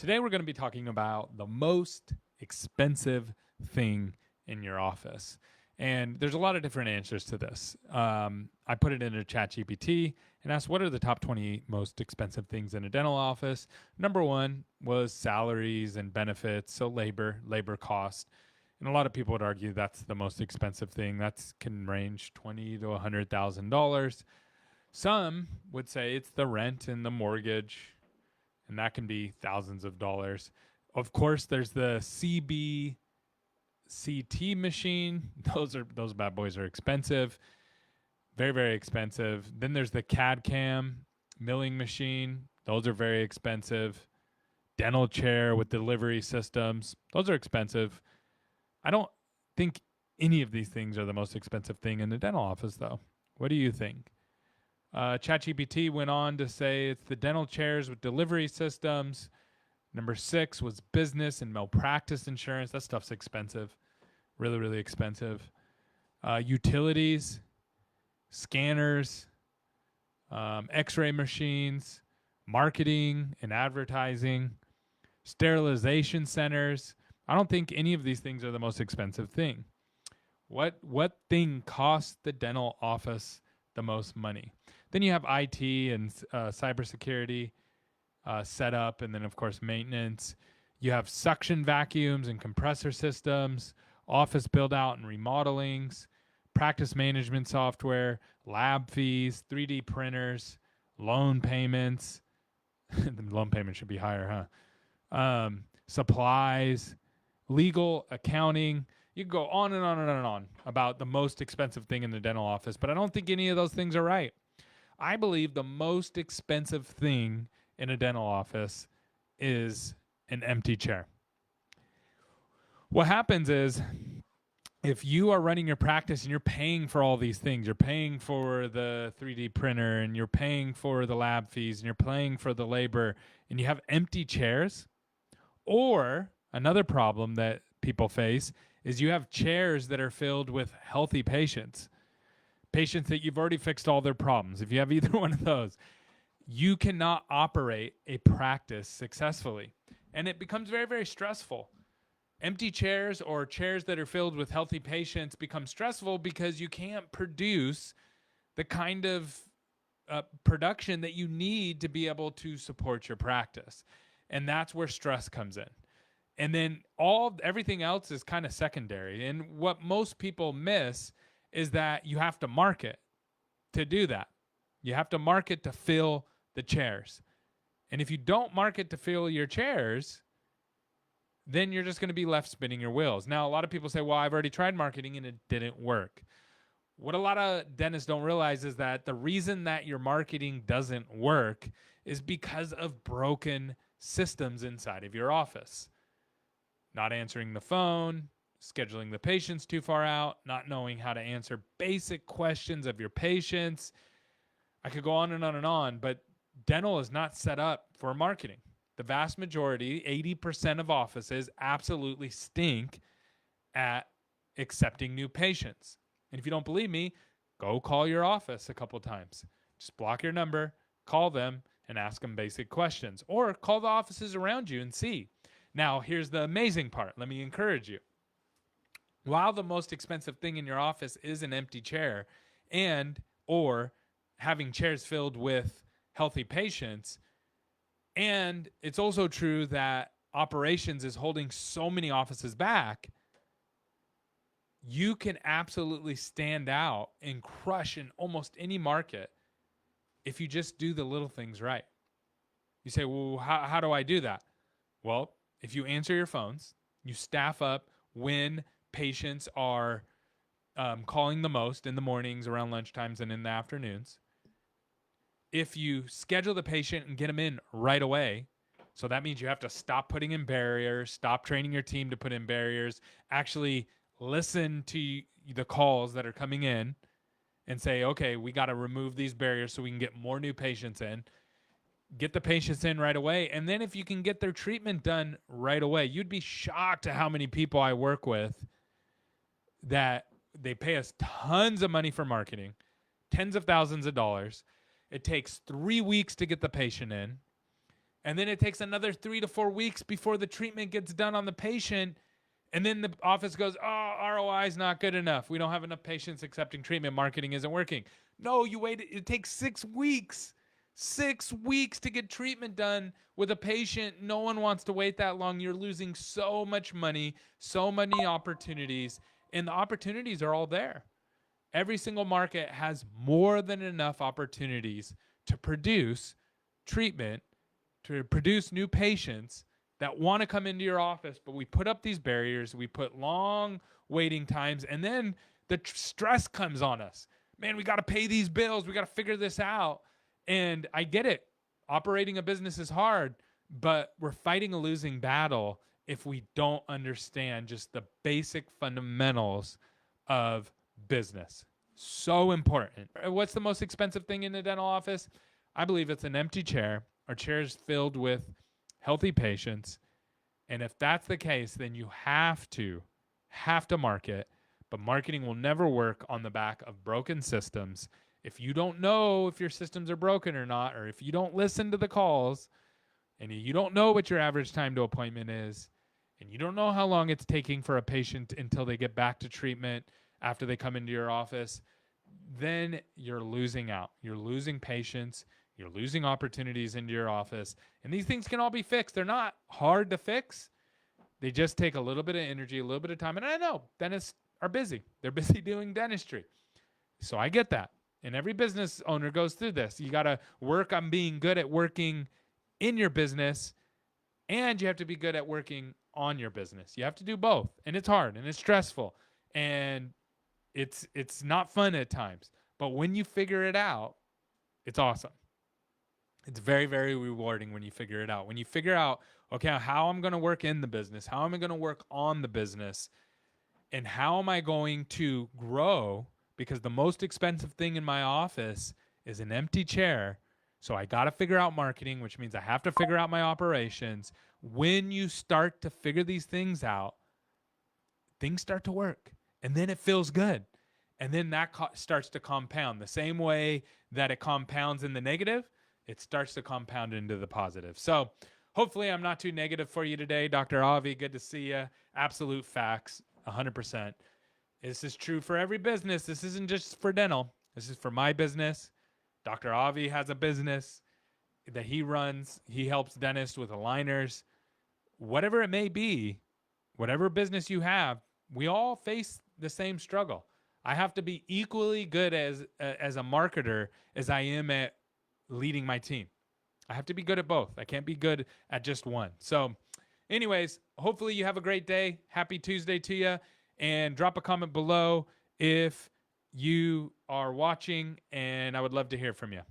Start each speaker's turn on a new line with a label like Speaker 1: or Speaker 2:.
Speaker 1: Today, we're going to be talking about the most expensive thing in your office. And there's a lot of different answers to this. I put it into ChatGPT and asked, what are the top 20 most expensive things in a dental office? Number one was salaries and benefits, so labor cost. And a lot of people would argue that's the most expensive thing. That can range $20,000 to $100,000. Some would say it's the rent and the mortgage, and that can be thousands of dollars. Of course, there's the CBCT machine. Those bad boys are expensive, very, very expensive. Then there's the CAD/CAM milling machine. Those are very expensive. Dental chair with delivery systems. Those are expensive. I don't think any of these things are the most expensive thing in the dental office, though. What do you think? ChatGPT went on to say it's the dental chairs with delivery systems. Number 6 was business and malpractice insurance. That stuff's expensive, really, really expensive. Utilities, scanners, x-ray machines, marketing and advertising, sterilization centers. I don't think any of these things are the most expensive thing. What thing costs the dental office the most money? Then you have IT and cybersecurity setup, and then, of course, maintenance. You have suction vacuums and compressor systems, office build-out and remodelings, practice management software, lab fees, 3D printers, loan payments. The loan payment should be higher, huh? Supplies, legal, accounting. You can go on and on and on and on about the most expensive thing in the dental office, but I don't think any of those things are right. I believe the most expensive thing in a dental office is an empty chair. What happens is, if you are running your practice and you're paying for all these things, you're paying for the 3D printer and you're paying for the lab fees and you're paying for the labor, and you have empty chairs, or another problem that people face is you have chairs that are filled with healthy patients that you've already fixed all their problems. If you have either one of those, you cannot operate a practice successfully. And it becomes very, very stressful. Empty chairs or chairs that are filled with healthy patients become stressful because you can't produce the kind of production that you need to be able to support your practice. And that's where stress comes in. And then everything else is kind of secondary. And what most people miss is that you have to market to do that. You have to market to fill the chairs. And if you don't market to fill your chairs, then you're just going to be left spinning your wheels. Now, a lot of people say, well, I've already tried marketing and it didn't work. What a lot of dentists don't realize is that the reason that your marketing doesn't work is because of broken systems inside of your office. Not answering the phone, scheduling the patients too far out, not knowing how to answer basic questions of your patients. I could go on and on and on, but dental is not set up for marketing. The vast majority, 80% of offices, absolutely stink at accepting new patients. And if you don't believe me, go call your office a couple times. Just block your number, call them, and ask them basic questions. Or call the offices around you and see. Now, here's the amazing part. Let me encourage you. While the most expensive thing in your office is an empty chair or having chairs filled with healthy patients, and it's also true that operations is holding so many offices back, you can absolutely stand out and crush in almost any market if you just do the little things right. You say, well, how do I do that? Well, if you answer your phones, you staff up when patients are calling the most in the mornings, around lunchtimes, and in the afternoons. If you schedule the patient and get them in right away, so that means you have to stop putting in barriers, stop training your team to put in barriers, actually listen to the calls that are coming in and say, okay, we got to remove these barriers so we can get more new patients in. Get the patients in right away. And then if you can get their treatment done right away, you'd be shocked at how many people I work with that they pay us tons of money for marketing, tens of thousands of dollars. It takes 3 weeks to get the patient in. And then it takes another 3 to 4 weeks before the treatment gets done on the patient. And then the office goes, oh, ROI is not good enough. We don't have enough patients accepting treatment. Marketing isn't working. No, you wait. It takes 6 weeks. 6 weeks to get treatment done with a patient. No one wants to wait that long. You're losing so much money, so many opportunities, and the opportunities are all there. Every single market has more than enough opportunities to produce treatment, to produce new patients that want to come into your office, but we put up these barriers, we put long waiting times, and then the stress comes on us. Man, we got to pay these bills, we got to figure this out. And I get it. Operating a business is hard, but we're fighting a losing battle if we don't understand just the basic fundamentals of business. So important. What's the most expensive thing in the dental office? I believe it's an empty chair or chairs filled with healthy patients. And if that's the case, then you have to market, but marketing will never work on the back of broken systems. If you don't know if your systems are broken or not, or if you don't listen to the calls and you don't know what your average time to appointment is, and you don't know how long it's taking for a patient until they get back to treatment after they come into your office, then you're losing out. You're losing patients. You're losing opportunities into your office. And these things can all be fixed. They're not hard to fix. They just take a little bit of energy, a little bit of time. And I know dentists are busy. They're busy doing dentistry. So I get that. And every business owner goes through this. You got to work on being good at working in your business, and you have to be good at working on your business. You have to do both. And it's hard and it's stressful and it's not fun at times. But when you figure it out, it's awesome. It's very, very rewarding when you figure it out. When you figure out, okay, how I'm going to work in the business, how am I going to work on the business, and how am I going to grow? Because the most expensive thing in my office is an empty chair. So I got to figure out marketing, which means I have to figure out my operations. When you start to figure these things out, things start to work. And then it feels good. And then that starts to compound. The same way that it compounds in the negative, it starts to compound into the positive. So hopefully I'm not too negative for you today. Dr. Avi, good to see you. Absolute facts, 100%. This is true for every business. This isn't just for dental. This is for my business. Dr. Avi has a business that he runs. He helps dentists with aligners. Whatever it may be, whatever business you have, we all face the same struggle. I have to be equally good as a marketer as I am at leading my team. I have to be good at both. I can't be good at just one. So anyways, hopefully you have a great day. Happy Tuesday to you. And drop a comment below if you are watching, and I would love to hear from you.